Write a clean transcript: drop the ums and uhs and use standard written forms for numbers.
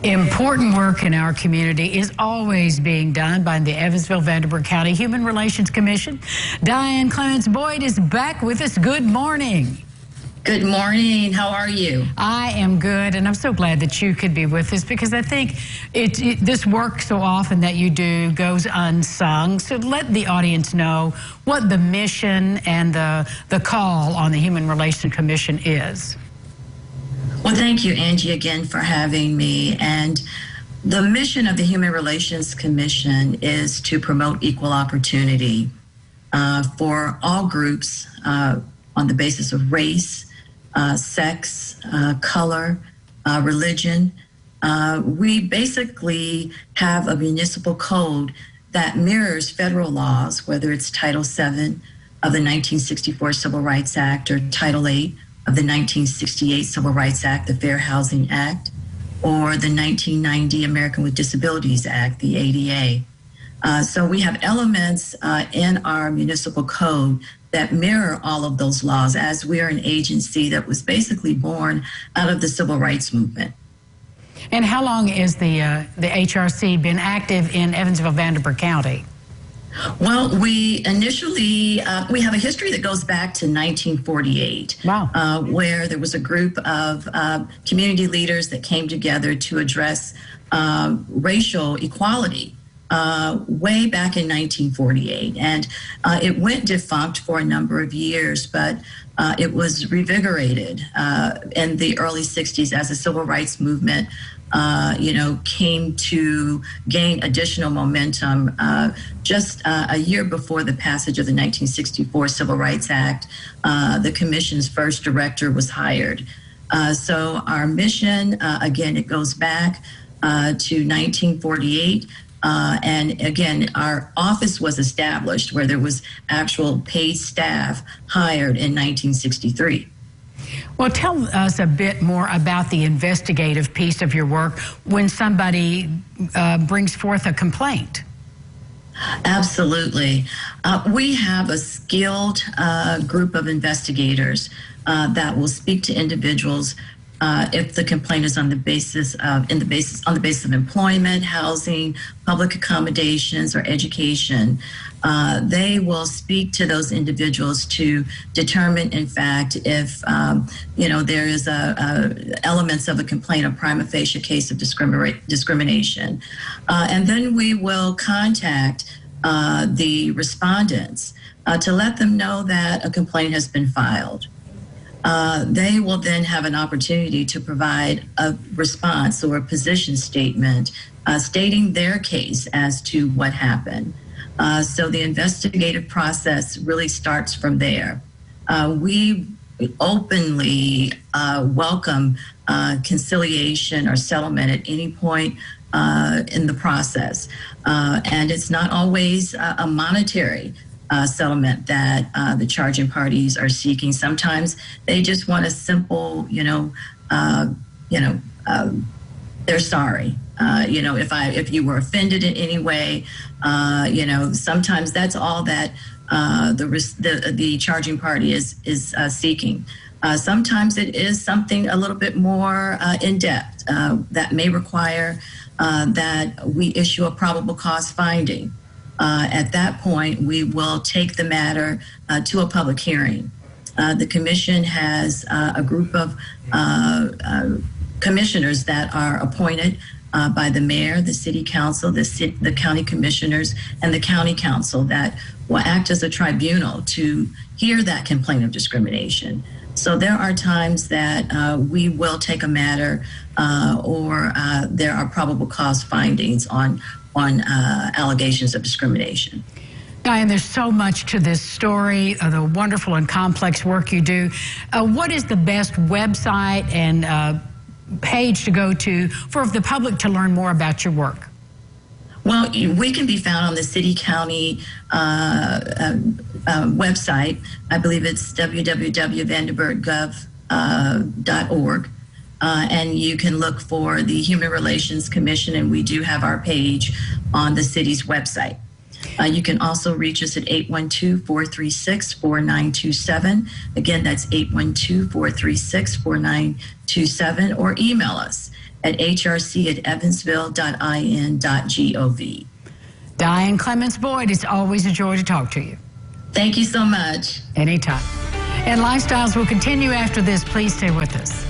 Important work in our community is always being done by the Evansville-Vanderburgh County Human Relations Commission. Diane Clements Boyd is back with us. Good morning. Good morning. How are you? I am good, and I'm so glad that you could be with us because I think this work so often that you do goes unsung. So let the audience know what the mission and the call on the Human Relations Commission is. Well, thank you, Angie, again for having me. And the mission of the Human Relations Commission is to promote equal opportunity for all groups on the basis of race, sex, color, religion. We basically have a municipal code that mirrors federal laws, whether it's Title VII of the 1964 Civil Rights Act or Title VIII of the 1968 Civil Rights Act, the Fair Housing Act, or the 1990 American with Disabilities Act, the ADA. So we have elements in our municipal code that mirror all of those laws, as we are an agency that was basically born out of the civil rights movement. And how long has the HRC been active in Evansville-Vanderburgh County? Well, we initially, we have a history that goes back to 1948, wow. Where there was a group of community leaders that came together to address racial equality way back in 1948. And it went defunct for a number of years, but it was revigorated in the early 60s as the civil rights movement came to gain additional momentum just a year before the passage of the 1964 Civil Rights Act. The commission's first director was hired. So our mission, again, it goes back to 1948. And again, our office was established where there was actual paid staff hired in 1963. Well, tell us a bit more about the investigative piece of your work when somebody brings forth a complaint. Absolutely. We have a skilled group of investigators that will speak to individuals if the complaint is on the basis of employment, housing, public accommodations, or education. They will speak to those individuals to determine, in fact, if there is elements of a complaint, a prima facie case of discrimination, and then we will contact the respondents to let them know that a complaint has been filed. They will then have an opportunity to provide a response or a position statement stating their case as to what happened. So the investigative process really starts from there. We openly welcome conciliation or settlement at any point in the process. And it's not always a monetary settlement that the charging parties are seeking. Sometimes they just want a simple, they're sorry. If you were offended in any way, sometimes that's all that the charging party is seeking. Sometimes it is something a little bit more in depth that may require that we issue a probable cause finding. At that point, we will take the matter to a public hearing. The commission has a group of commissioners that are appointed by the mayor, the city council, the county commissioners, and the county council that will act as a tribunal to hear that complaint of discrimination. So there are times that we will take a matter or there are probable cause findings on allegations of discrimination. Diane, there's so much to this story, the wonderful and complex work you do. What is the best website and page to go to for the public to learn more about your work? Well, we can be found on the city-county website. I believe it's www.vanderburggov.org. And you can look for the Human Relations Commission, and we do have our page on the city's website. You can also reach us at 812-436-4927. Again, that's 812-436-4927, or email us at hrc@evansville.in.gov. Diane Clements Boyd, it's always a joy to talk to you. Thank you so much. Anytime. And Lifestyles will continue after this. Please stay with us.